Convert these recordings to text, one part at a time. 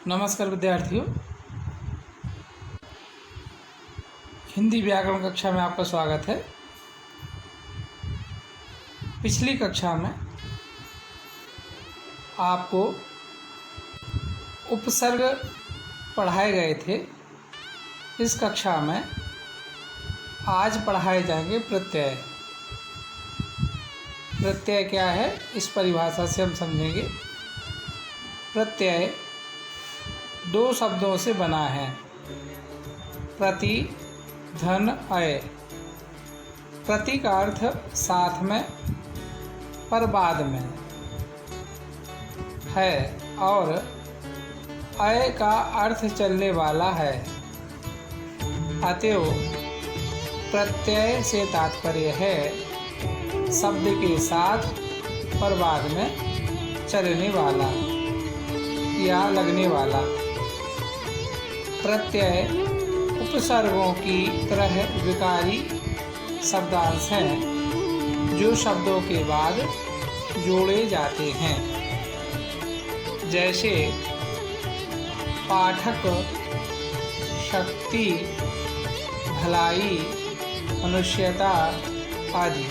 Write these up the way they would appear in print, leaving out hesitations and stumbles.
नमस्कार विद्यार्थियों, हिंदी व्याकरण कक्षा में आपका स्वागत है। पिछली कक्षा में आपको उपसर्ग पढ़ाए गए थे। इस कक्षा में आज पढ़ाए जाएंगे प्रत्यय। प्रत्यय क्या है, इस परिभाषा से हम समझेंगे। प्रत्यय दो शब्दों से बना है, प्रति, धन, अय। प्रति का अर्थ साथ में, पर बाद में है, और अय का अर्थ चलने वाला है। अतएव प्रत्यय से तात्पर्य है शब्द के साथ पर बाद में चलने वाला या लगने वाला। प्रत्यय उपसर्गों की तरह विकारी शब्दांश हैं जो शब्दों के बाद जोड़े जाते हैं, जैसे पाठक, शक्ति, भलाई, मनुष्यता आदि।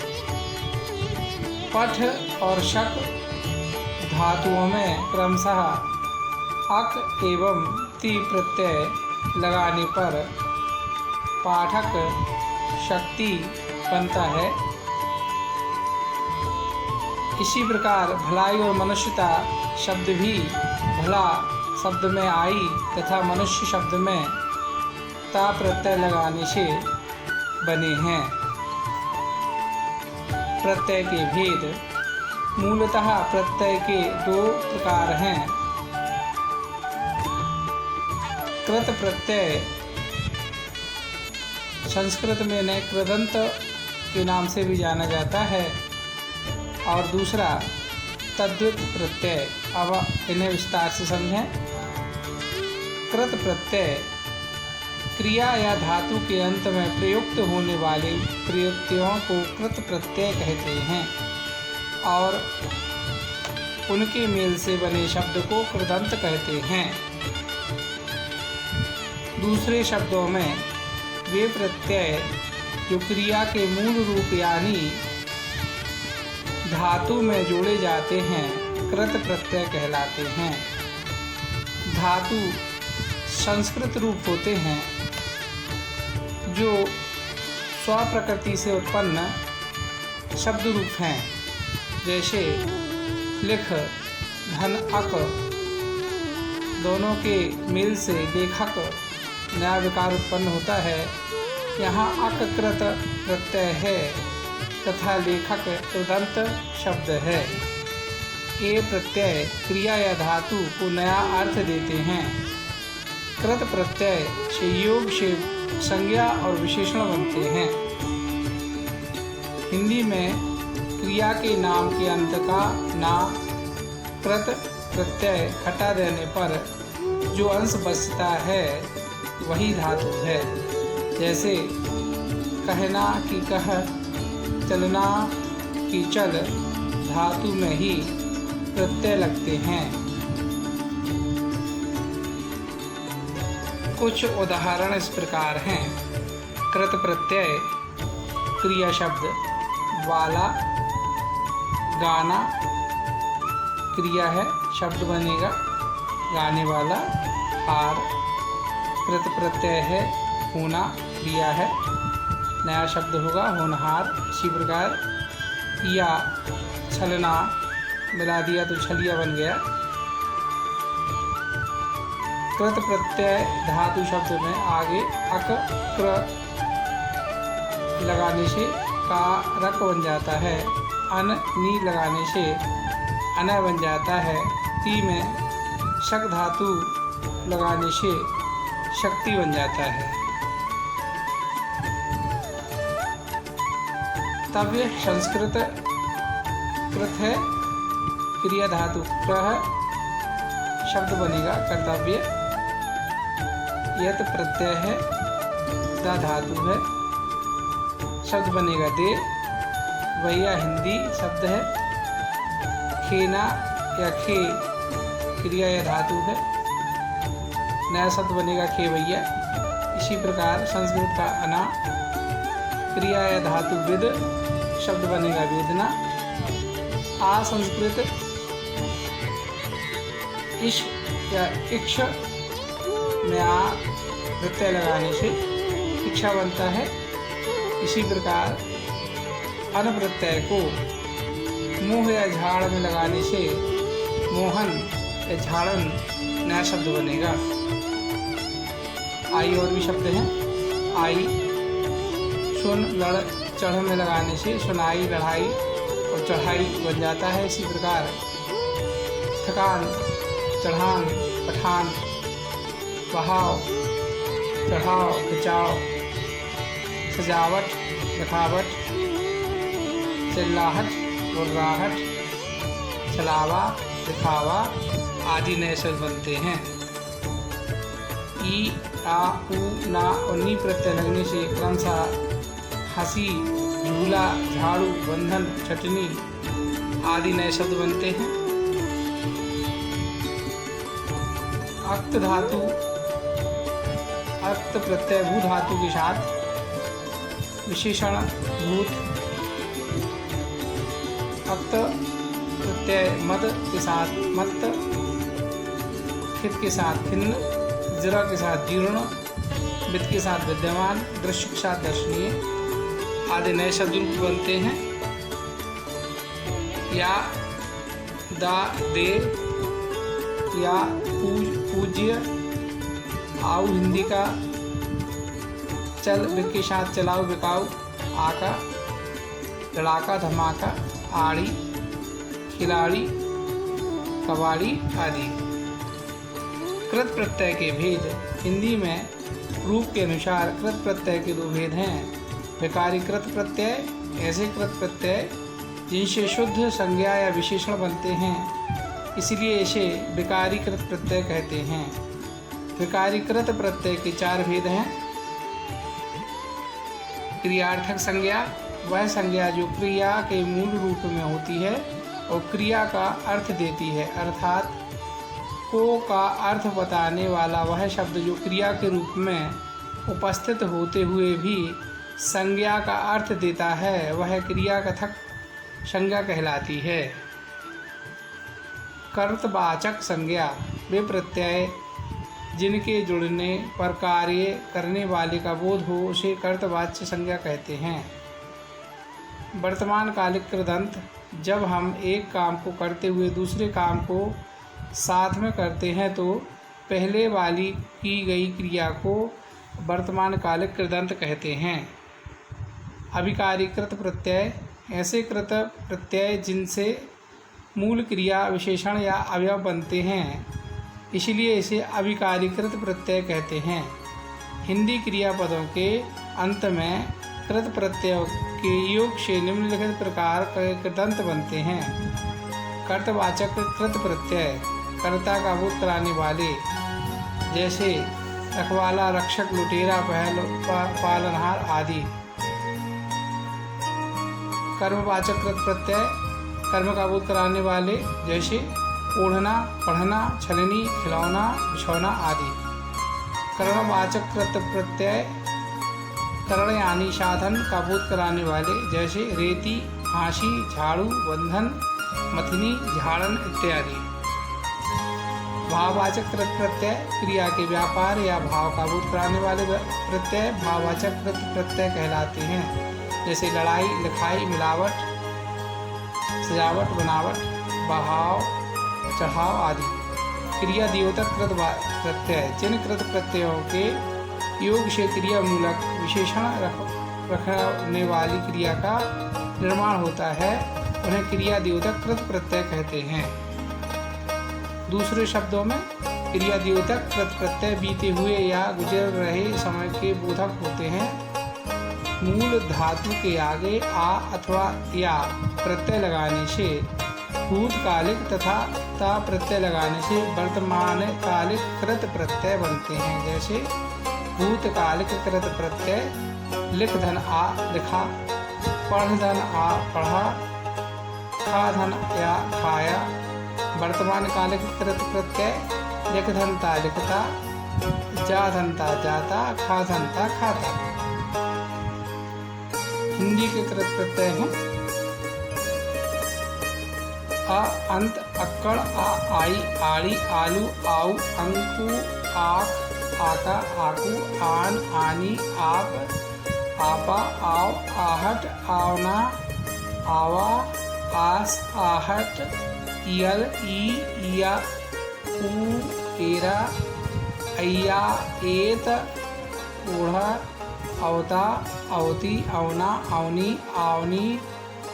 पठ और शक धातुओं में क्रमशः अक एवं ति प्रत्यय लगाने पर पाठक शक्ति बनता है। इसी प्रकार भलाई और मनुष्यता शब्द भी भला शब्द में आई तथा मनुष्य शब्द में ता प्रत्यय लगाने से बने हैं। प्रत्यय के भेद। मूलतः प्रत्यय के दो प्रकार हैं। कृत प्रत्यय संस्कृत में इन्हें कृदंत के नाम से भी जाना जाता है, और दूसरा तद्धित प्रत्यय। अब इन्हें विस्तार से समझें। कृत प्रत्यय क्रिया या धातु के अंत में प्रयुक्त होने वाले प्रत्ययों को कृत प्रत्यय कहते हैं, और उनके मेल से बने शब्द को कृदंत कहते हैं। दूसरे शब्दों में वे प्रत्यय जो क्रिया के मूल रूप यानी धातु में जोड़े जाते हैं कृत प्रत्यय कहलाते हैं। धातु संस्कृत रूप होते हैं जो स्वप्रकृति से उत्पन्न शब्द रूप हैं, जैसे लिख, धन, अक। दोनों के मेल से लेखक नया विकार उत्पन्न होता है। यहाँ अकृत प्रत्यय है तथा लेखक कृदंत शब्द है। ये प्रत्यय क्रिया या धातु को नया अर्थ देते हैं। कृत प्रत्यय से योग से संज्ञा और विशेषण बनते हैं। हिंदी में क्रिया के नाम के अंत का ना कृत प्रत्यय हटा देने पर जो अंश बचता है वही धातु है। जैसे कहना कि कह, चलना कि चल धातु में ही प्रत्यय लगते हैं। कुछ उदाहरण इस प्रकार हैं। कृत प्रत्यय क्रिया शब्द वाला, गाना क्रिया है, शब्द बनेगा गाने वाला। हार कृत प्रत्यय है, होना क्रिया है, नया शब्द होगा होनहार। इसी प्रकार या छलना मिला दिया तो छलिया बन गया। कृत प्रत्यय धातु शब्द में आगे अक क्र लगाने से का रक बन जाता है। अन नी लगाने से अन बन जाता है। ती में शक धातु लगाने से शक्ति बन जाता है। तव्य संस्कृत कृत है, क्रिया धातु प्रह शब्द बनेगा कर्तव्य। यत प्रत्यय है, दा धातु है, शब्द बनेगा दे। वैया हिंदी शब्द है। खेना या खे क्रिया या धातु है। नया शब्द बनेगा खेवैया। इसी प्रकार संस्कृत का अना, क्रिया या धातु विद, शब्द बनेगा वेदना। असंस्कृत इश या इक्ष में आ प्रत्यय लगाने से इच्छा बनता है। इसी प्रकार अन प्रत्यय को मोह या झाड़ में लगाने से मोहन या झाड़न नया शब्द बनेगा। आई और भी शब्द हैं। आई सुन लड़ चढ़ में लगाने से सुनाई, लड़ाई और चढ़ाई बन जाता है। इसी प्रकार थकान, चढ़ान, पठान, बहाव, चढ़ाव, खिंचाव, सजावट, दिखावट, चिल्लाहट, गुर्राहट, छलावा, दिखावा आदि नए शब्द बनते हैं। ई, आ, उ, ना और नी प्रत्यय लगने से क्रमशः हंसी, झूला, झाड़ू, बंधन, चटनी आदि नए शब्द बनते हैं। अक्त धातु, अक्त प्रत्यय भू धातु के साथ विशेषण भूत, अक्त प्रत्यय मद के साथ मत्त, खित के साथ खिन्न, जरा के साथ जीर्ण, विद के साथ विद्यमान, दृश्य के साथ दर्शनीय आदि नए शब्द बनते हैं। या, दा, दे, या, पूज्य, आऊ हिंदी का, चल विद के साथ चलाओ, बिकाऊ, आका, लड़ाका, धमाका, आड़ी, खिलाड़ी, कबाड़ी आदि। कृत प्रत्यय के भेद। हिंदी में रूप के अनुसार कृत प्रत्यय के दो भेद हैं। विकारी कृत प्रत्यय, ऐसे कृत प्रत्यय जिनसे शुद्ध संज्ञा या विशेषण बनते हैं, इसलिए इसे विकारी कृत प्रत्यय कहते हैं। विकारी कृत प्रत्यय के चार भेद हैं। क्रियार्थक संज्ञा, वह संज्ञा जो क्रिया के मूल रूप में होती है और क्रिया का अर्थ देती है, अर्थात को का अर्थ बताने वाला वह शब्द जो क्रिया के रूप में उपस्थित होते हुए भी संज्ञा का अर्थ देता है, वह क्रिया कथक संज्ञा कहलाती है। कर्तवाचक संज्ञा, वे प्रत्यय जिनके जुड़ने पर कार्य करने वाले का बोध हो उसे कर्तवाच्य संज्ञा कहते हैं। वर्तमान कालिक कृदंत, जब हम एक काम को करते हुए दूसरे काम को साथ में करते हैं तो पहले वाली की गई क्रिया को वर्तमान कालिक कृदंत कहते हैं। अभिकारी कृत प्रत्यय, ऐसे कृत प्रत्यय जिनसे मूल क्रिया, विशेषण या अवयव बनते हैं, इसलिए इसे अभिकारीकृत प्रत्यय कहते हैं। हिंदी क्रियापदों के अंत में कृत प्रत्ययों के योग से निम्नलिखित प्रकार के कृदंत बनते हैं। कर्तवाचक कृत प्रत्यय, कर्ता का बोध कराने वाले, जैसे रखवाला, रक्षक, लुटेरा, पालनहार आदि। कर्मवाचक कृत प्रत्यय, कर्म का बोध कराने वाले, जैसे ओढ़ना, पढ़ना, छलनी, खिलौना, बिछौना आदि। करणवाचक कृत प्रत्यय, करण यानी साधन का बोध कराने वाले, जैसे रेती, फांसी, झाड़ू, बंधन, मथनी, झाड़न इत्यादि। भाववाचक कृत प्रत्यय, क्रिया के व्यापार या भाव का बोध कराने वाले प्रत्यय भाववाचक कृत प्रत्यय कहलाते हैं, जैसे लड़ाई, लिखाई, मिलावट, सजावट, बनावट, बहाव, चढ़ाव आदि। क्रिया द्योतक कृत प्रत्यय, जिन कृत प्रत्ययों के योग से क्रिया मूलक विशेषण रखने वाली क्रिया का निर्माण होता है, उन्हें क्रिया द्योतक कृत प्रत्यय कहते हैं। दूसरे शब्दों में क्रिया द्योतक कृत प्रत्यय बीते हुए या गुजर रहे समय के बोधक होते हैं। मूल धातु के आगे आ अथवा या प्रत्यय लगाने से भूतकालिक तथा ता प्रत्यय लगाने से वर्तमान कालिक कृत प्रत्यय बनते हैं, जैसे भूतकालिक कृत प्रत्यय लिख धन आ, लिखा, पढ़ धन आ, पढ़ा, खा धन या, खाया। वर्तमान कालिक कृत प्रत्यय लिख धन ता, लिखता, जा धनता जाता, खा धनता खाता। हिंदी के कृत प्रत्यय हैं अ अंत, अक्कड़, आ आई, आड़ी, आलू, आऊ, अंकु, आक, आका, आकू, आन, आनी, आप, आपा, आओ, आहट, आवना, आवा, आस, आहट, इयल, ई, इया, ऊ, एरा, अय्या, एत, ओढ़ा, अवता, अवती, अवना, अवनी, आवनी,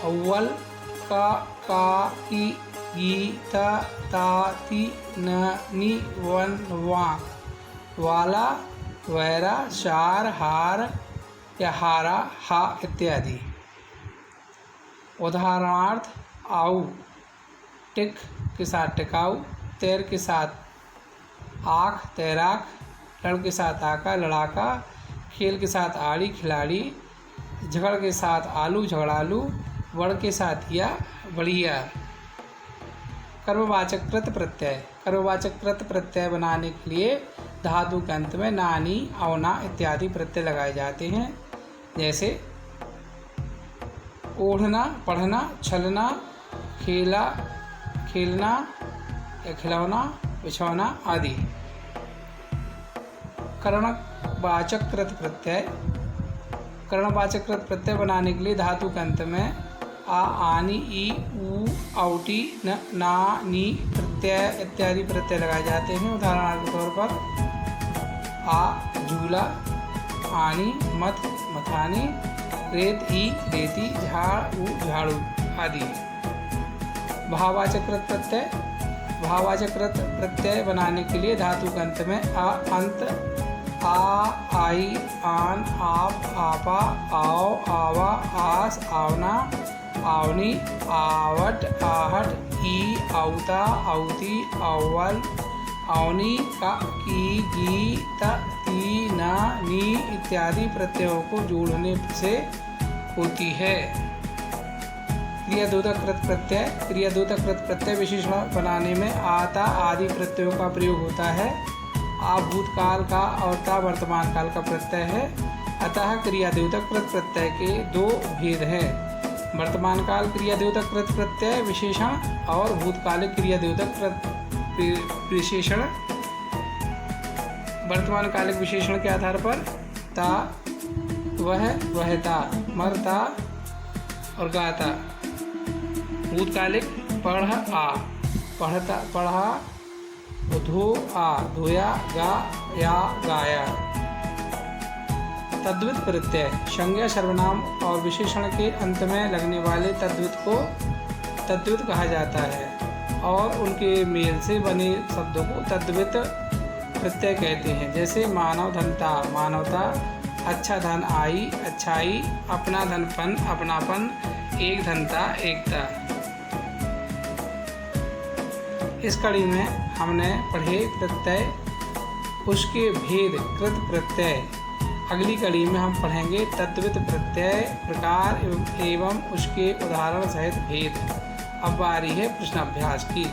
अव्वल, का, की, गी, ता, ती, न, नी, वन, वा, वाला, वैरा, शार, हार या हारा, हा इत्यादि। उदाहरणार्थ आऊ, टिक के साथ टिकाऊ, तैर के साथ आँख तैराक, लड़ के साथ आका लड़ाका, खेल के साथ आड़ी खिलाड़ी, झगड़ के साथ आलू झगड़ालू, वड़ के साथ या बढ़िया। कर्मवाचक कृत प्रत्यय। कर्मवाचक कृत प्रत्यय बनाने के लिए धातु के अंत में नानी, अवना इत्यादि प्रत्यय लगाए जाते हैं। जैसे ओढ़ना, पढ़ना, छलना, खेला, खेलना, खिलौना, बिछौना आदि। कर्णवाचक कृत प्रत्यय। कर्णवाचक कृत प्रत्यय बनाने के लिए धातु के अंत में आ, आनी, ई, ऊ, औटी, न, ना, नी प्रत्यय इत्यादि प्रत्यय लगाए जाते हैं। उदाहरण के तौर पर आ झूला, आनी मत मथानी, रेत ई रेती, झाड़ ऊ झाड़ू आदि। भाववाचक कृत प्रत्यय। भाववाचक कृत प्रत्यय बनाने के लिए धातु के अंत में आ, अंत, आ, आई, आन, आप, आपा, आओ, आवा, आस, आवना, आवनी, आवट, आहट, ई, औता, औती, अव्वल, अवनी, का, की, गी, त, ती, न, नी इत्यादि प्रत्ययों को जोड़ने से होती है। क्रियाद्योतक कृत प्रत्यय। क्रियाद्योतक कृत प्रत्यय विशेषण बनाने में आता आदि प्रत्ययों का प्रयोग होता है। आ भूतकाल का और ता वर्तमान काल का प्रत्यय है। अतः क्रियाद्योतक कृत प्रत्यय के दो भेद हैं। वर्तमान काल क्रियाद्योतक कृत प्रत्यय विशेषण और भूतकालिक क्रियाद्योतक कृत विशेषण। वर्तमान कालिक विशेषण के आधार पर ता, वह, वहता, मरता और गाता। भूतकालिक पढ़, आ, पढ़ता, पढ़ा, धो, आ, धोया, गा, या, गाया। तद्वित प्रत्यय। संज्ञा, सर्वनाम और विशेषण के अंत में लगने वाले तद्वित को तद्वित कहा जाता है और उनके मेल से बने शब्दों को तद्वित प्रत्यय कहते हैं। जैसे मानव धनता, मानवता, अच्छा धन आई, अच्छाई, अपना धनपन, अपनापन, एक धनता, एकता। इस कड़ी में हमने पढ़े प्रत्यय, उसके भेद, कृत प्रत्यय। अगली कड़ी में हम पढ़ेंगे तद्वित प्रत्यय, प्रकार एवं उसके उदाहरण सहित भेद। अब बारी है प्रश्नाभ्यास की।